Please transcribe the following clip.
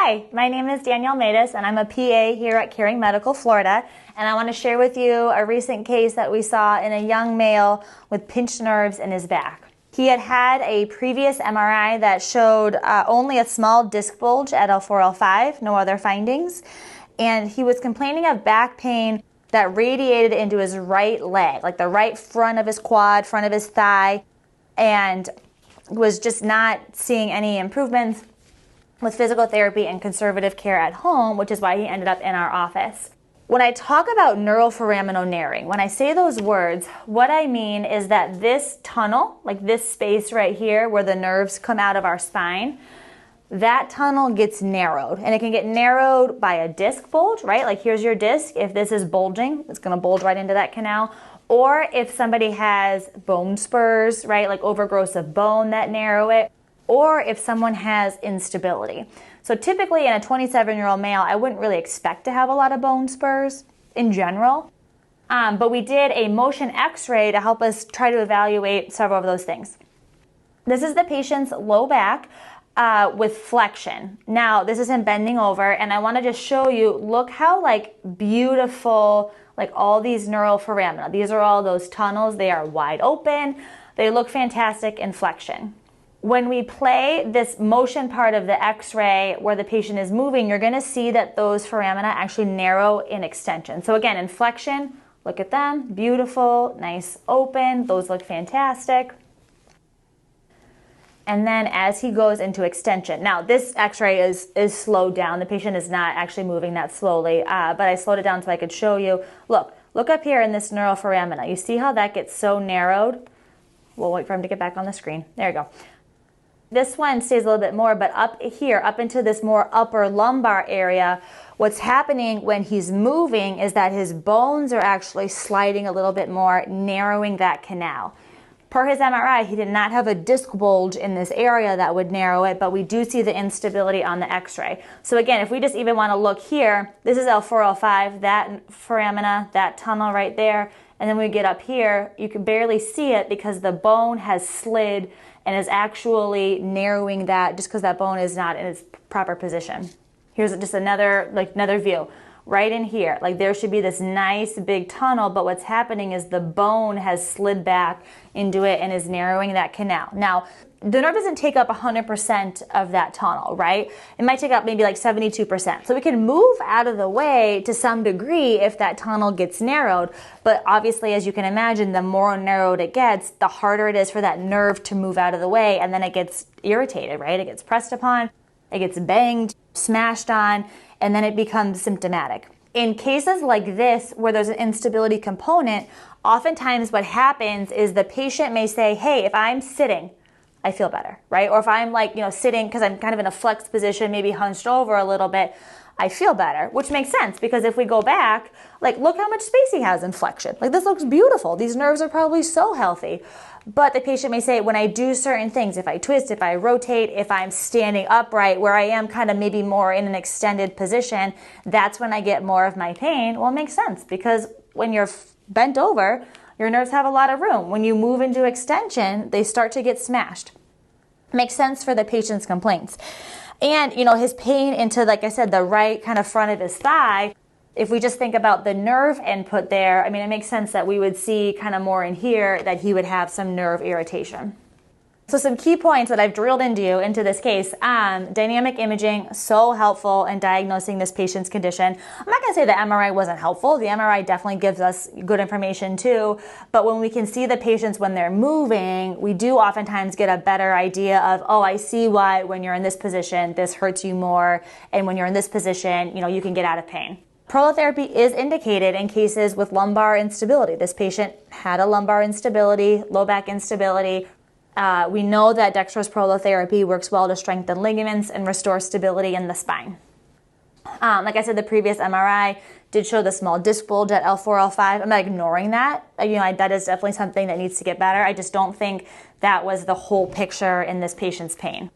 Hi, my name is Danielle Matias and I'm a PA here at Caring Medical Florida, and I want to share with you a recent case that we saw in a young male with pinched nerves in his back. He had had a previous MRI that showed only a small disc bulge at L4, L5, no other findings, and he was complaining of back pain that radiated into his right leg, like the right front of his quad, front of his thigh, and was just not seeing any improvements with physical therapy and conservative care at home, which is why he ended up in our office. When I talk about neuroforaminal narrowing, when I say those words, what I mean is that this tunnel, like this space right here where the nerves come out of our spine, that tunnel gets narrowed, and it can get narrowed by a disc bulge, right? Like here's your disc. If this is bulging, it's gonna bulge right into that canal. Or if somebody has bone spurs, right? Like overgrowth of bone that narrow it. Or if someone has instability. So typically in a 27-year-old male, I wouldn't really expect to have a lot of bone spurs in general. But we did a motion x-ray to help us try to evaluate several of those things. This is the patient's low back with flexion. Now, this is him bending over, and I want to just show you, look how beautiful, all these neuroforamina. These are all those tunnels. They are wide open. They look fantastic in flexion. When we play this motion part of the x-ray where the patient is moving, you're going to see that those foramina actually narrow in extension. So again, in flexion, look at them, beautiful, nice open, those look fantastic. And then as he goes into extension, now this x-ray is slowed down. The patient is not actually moving that slowly, but I slowed it down so I could show you. Look up here in this neuroforamina. You see how that gets so narrowed? We'll wait for him to get back on the screen. There you go. This one stays a little bit more, but up here, up into this more upper lumbar area, what's happening when he's moving is that his bones are actually sliding a little bit more, narrowing that canal. Per his MRI, he did not have a disc bulge in this area that would narrow it, but we do see the instability on the x-ray. So again, if we just even want to look here, this is L4, L5, that foramina, that tunnel right there, and then we get up here, you can barely see it because the bone has slid and is actually narrowing that just because that bone is not in its proper position. Here's just another view. Right in here, there should be this nice big tunnel, but what's happening is the bone has slid back into it and is narrowing that canal. Now, the nerve doesn't take up 100% of that tunnel, right? It might take up maybe 72%. So we can move out of the way to some degree if that tunnel gets narrowed. But obviously, as you can imagine, the more narrowed it gets, the harder it is for that nerve to move out of the way, and then it gets irritated, right? It gets pressed upon, it gets banged, smashed on, and then it becomes symptomatic. In cases like this, where there's an instability component, oftentimes what happens is the patient may say, hey, if I'm sitting, I feel better, right? Or if I'm sitting because I'm kind of in a flexed position, maybe hunched over a little bit, I feel better, which makes sense because if we go back, look how much space he has in flexion. This looks beautiful. These nerves are probably so healthy. But the patient may say, when I do certain things, if I twist, if I rotate, if I'm standing upright, where I am kind of maybe more in an extended position, that's when I get more of my pain. Well, it makes sense because when you're bent over, your nerves have a lot of room. When you move into extension, they start to get smashed. Makes sense for the patient's complaints. And, his pain into, like I said, the right kind of front of his thigh, if we just think about the nerve input there, it makes sense that we would see kind of more in here that he would have some nerve irritation. So some key points that I've drilled into this case, dynamic imaging, so helpful in diagnosing this patient's condition. I'm not going to say the MRI wasn't helpful. The MRI definitely gives us good information too, but when we can see the patients when they're moving, we do oftentimes get a better idea of, oh, I see why when you're in this position, this hurts you more, and when you're in this position, you can get out of pain. Prolotherapy is indicated in cases with lumbar instability. This patient had a lumbar instability, low back instability. We know that dextrose prolotherapy works well to strengthen ligaments and restore stability in the spine. Like I said, the previous MRI did show the small disc bulge at L4, L5. I'm not ignoring that. That is definitely something that needs to get better. I just don't think that was the whole picture in this patient's pain.